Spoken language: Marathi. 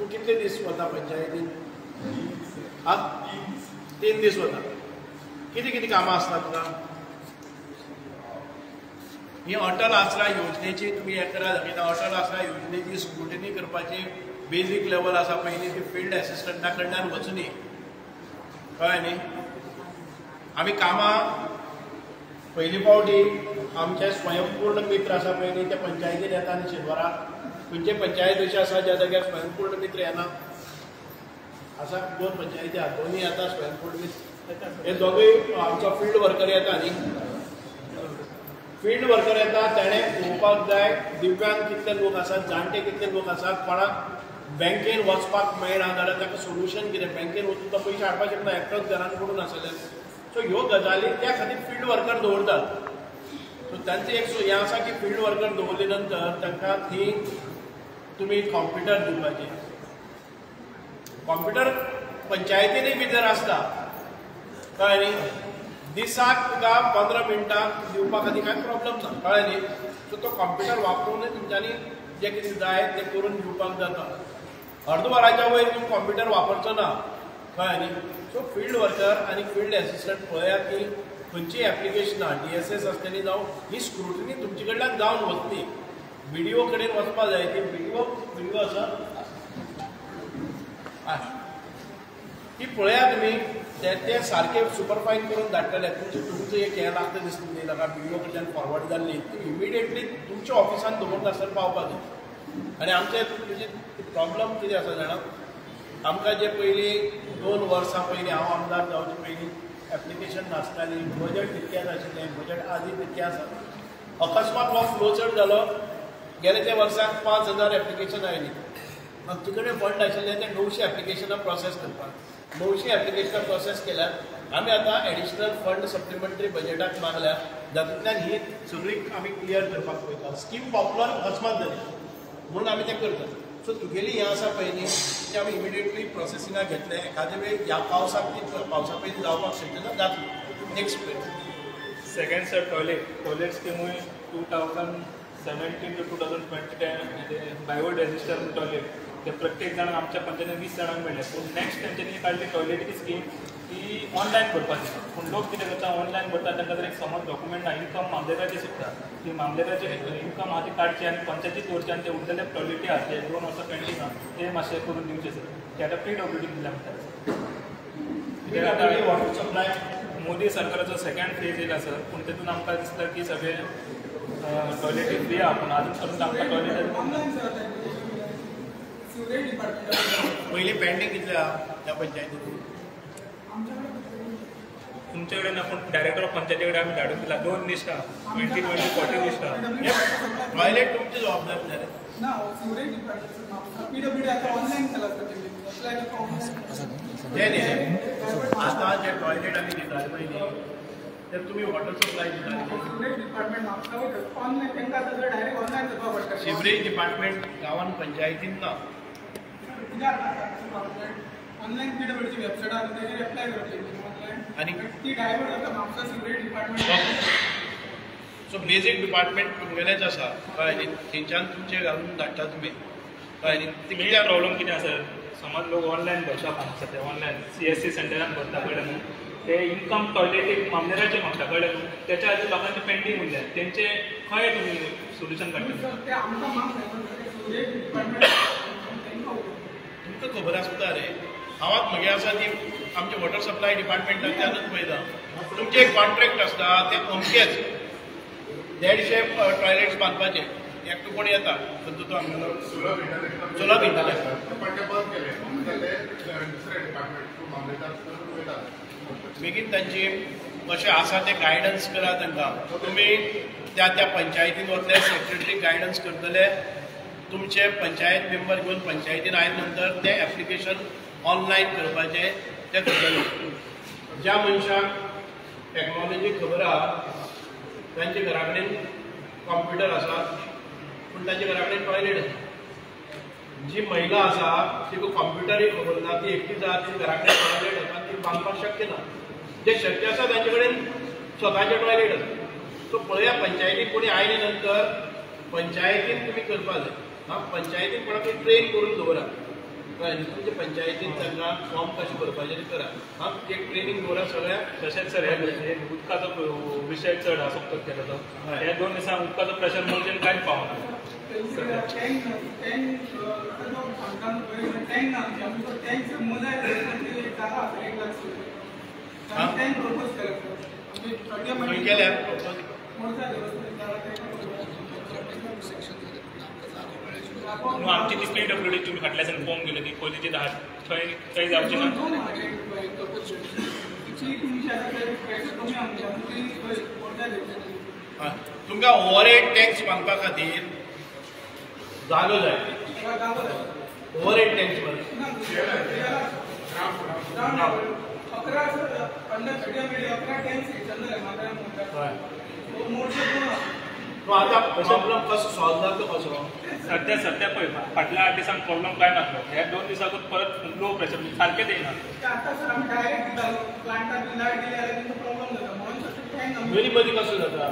तूं कितले दीस वता पंचायतीन? 3 दीस वता. कितें कितें कामां आसता तुका? ही अटल आसरा योजनेची तुमी हें करा दाखयता. अटल आसरा योजनेची स्क्रुटिनी करपाची बेजीक लेवल आसा पयली ती फिल्ड एसिस्टंटा कडल्यान वचूनी, कळ्ळें न्ही? आमी कामां पयली फावटी आमचे स्वयंपूर्ण मित्र आसा पळय न्ही ते पंचायतीन येता न्ही शेनवाराक. खंयचे पंचायत अशी आसा ज्या जाग्यार स्वयंपूर्ण मित्र येना? आसा 2 पंचायती आहा, दोनूय येता स्वयंपूर्ण मित्र. हे दोगूय आमचो फील्ड वर्कर येता न्ही. फील्ड वर्कर येता ताणें पळोवपाक जाय दिव्यांग कितले लोक आसात, जाणटे कितले लोक आसात, कोणाक बँकेन वचपाक मेळना जाल्यार ताका सोल्युशन कितें. बँकेन वचून तो पयशे हाडपाक शकना, एकटोच घरान पडून आसल्यार. सो ह्यो गजाली त्या खातीर फील्ड वर्कर दवरतात. सो तांचें एक हें आसा की फील्ड वर्कर दवरले नंतर तांकां थंय तुमी कॉम्प्युटर दिवपाचे. कॉम्प्युटर पंचायतीनय भितर आसता, कळ्ळें न्ही? दिसाक तुका 15 मिनटां दिवपा खातीर कांय प्रॉब्लम ना, कळ्ळें न्ही? सो तो कॉम्प्युटर वापरूनय तुमच्यांनी जें कितें जाय तें करून दिवपाक जाता. अर्द वराच्या वयर तुमी कॉम्प्युटर वापरचो ना, कळ्ळें न्ही? सो फील्ड वर्कर आनी फील्ड एसिस्टंट पळयात की खंयची एप्लिकेशनां DSS आसतली जावं ही स्क्रुटिनी तुमचे कडल्यान जावन वचली. व्हिडिओ कडेन वचपा जाय. ती व्हिडिओ आसा ती पळया तुमी. ते सारके सुपरफायन करून धाडटले. तुमचो एक हें लागता दिसता न्ही ताका व्हिडिओ कडल्यान फॉरवर्ड जाल्ली ती इमिडिएटली तुमच्या ऑफिसान दवरून आसतना पावपाक जाय. आनी आमचे तुजे प्रॉब्लम कितें आसा जाणा, आमकां जे पयलीं 2 वर्सां पयलीं हांव आमदार जावचे पयलीं एप्लिकेशन नासताली, बजेट तितकेंच आशिल्लें, बजेट आजूय तितकें आसा. अकस्मात हो फ्लो चड जालो, गेल्या त्या वर्साक 5000 एप्लिकेशन आयलीं. आमचे कडेन फंड आशिल्ले ते 900 एप्लिकेशनां प्रोसेस करपाक. 900 एप्लिकेशनां प्रोसेस केल्यात. आमी आतां एडिशनल फंड सप्लिमेंटरी बजेटाक मागल्या, जातूंतल्यान ही सगळी आमी क्लियर करपाक पळयता. स्कीम पॉप्युलर अकस्मात जाली म्हणून आमी तें करतात. सो तुगेली हें आसा पळय न्ही तें आमी इमिडिएटली प्रोसेसिंगाक घेतले. एखादे वेळ ह्या पावसा पयलीं जावपाक शकना, जातलें. नेक्स्ट पळय सेकंड सर टॉयलेट स्कीमूय 2017 to 2020 बायोड रजिस्टर टॉयलेट ते प्रत्येक जाणांक आमच्या पंचायतीन 20 जाणांक मेळ्ळे. पूण नेक्स्ट तेंच्यांनी काडली टॉयलेटीची स्कीम ती ऑनलायन भरपाची. पूण लोक कितें करता ऑनलायन भरता तांकां जर एक समज डॉक्युमेंट ना इन्कम मामलेदाराचें शिकता ती मामलेदाराचे इन्कम आहा ती काडची आनी पंचायतीक दवरची आनी ते उरलेले टॉयलेटी आहा ते 2 वर्सां पेंडींग आहा ते मातशें करून दिवचे सर. ते आतां PWD दिल्या म्हणटात. वॉटर सप्लाय मोदी सरकाराचो सेकंड फेज येयला सर. पूण तेतून आमकां दिसता की सगळे टॉयलेटी फ्री आहा पूण आजून पर्यंत आमकां टॉयलेट पयलीं पेंडींग कितलें आहा त्या पंचायतीन? तुमचे कडेन पूण डायरेक्टर ऑफ पंचायती कडेन आमी धाडून दिला 2 लिस्ट आहा 20 40 लिस्ट आहा. टॉयलेट तुमची जबाबदारी जालें ना. PWD आतां ऑनलायन केला तें न्ही. आतां जे टॉयलेट आमी दितात पळय न्ही ते तुमी वॉटर सप्लाय दितात. सिवरेज डिपार्टमेंट गांवान पंचायतीन ना. ऑनलायन PWDची वेबसायट आहा तेजेर एप्लाय करप आनी ती डायवर्ट जाता Mapusa sewerage department. So basic department तुमगेलेच आसा, कळ्ळें न्ही? थंयच्यान तुमचे घालून धाडटा तुमी, कळ्ळें न्ही? कित्याक प्रॉब्लम कितें आसा समज लोक ऑनलायन भरता आमच्या ते ऑनलायन CSC सेंटरान भरता कळ्ळें न्हू. ते इन्कम टॉयलेटीक मामलेदाराचें मागता कळ्ळें न्हू. तेच्या खातीर लोकांचे पेंडींग उरले तेंचे खंय तुमी सोल्युशन काडटा? तुमकां खबर आसता रे. हांवाच म्हगे आसा ती आमच्या वॉटर सप्लाय डिपार्टमेंटांतल्यानूच पळयता. तुमचे एक कॉन्ट्रॅक्ट आसता ते अमकेच 150 टॉयलेट्स बांदपाचे. एकटो कोण येता तो चलो भिंतले बेगीन तांची अशें आसा तें गायडन्स करा तांकां. तुमी त्या पंचायतीन वतले सेक्रेटरी गायडन्स करतले. तुमचे पंचायत मेंबर घेवन पंचायतीन आयले नंतर ते एप्लिकेशन ऑनलायन करपाचें ते करतले. ज्या मनशाक टॅक्नॉलॉजी खबर आहा तांचे घरा कडेन कॉम्प्युटर आसा पूण तांचे घरा कडेन टॉयलेट आसा. जी महिला आसा तिका कॉम्प्युटरूय खबर ना, ती एकटीच आहा, ती घरा कडेन टॉयलेट आसा, ती बांदपाक शक्य ना. जे शक्य आसा तांचे कडेन स्वताचे टॉयलेट आसा. सो पळया पंचायतीक कोणी आयले नंतर पंचायतीन तुमी करपा जाय. पंचायतीन कोणाक ट्रेन करून दवरा. तुमच्या पंचायतीन तांकां फॉर्म कशें भरपाचें तें करा हां एक ट्रेनिंग दवरा सगळ्या तशेंच सर हे उदकाचो विशय चड आसा फक्त केलो तो ह्या 2 दिसांक उदकाचो प्रेशर म्हणजे कांयच पावना आमची ती PWD तुम्ही फाटल्या दिसांनी फॉर्म केले ती पयलींची थंय जावची ना तुमकां ओव्हरहेड टॅक्स बांदपा खातीर जागो जाय ओव्हरहेड टॅक्स आतां प्रॉब्लम कसो सॉल्व जाता कसो सध्या पळय फाटल्या 8 दिसांक प्रॉब्लम काय नासलो ह्या 2 दिसांकूच परत लो प्रेशर सारकें येयना मदीं मदीं कसो जाता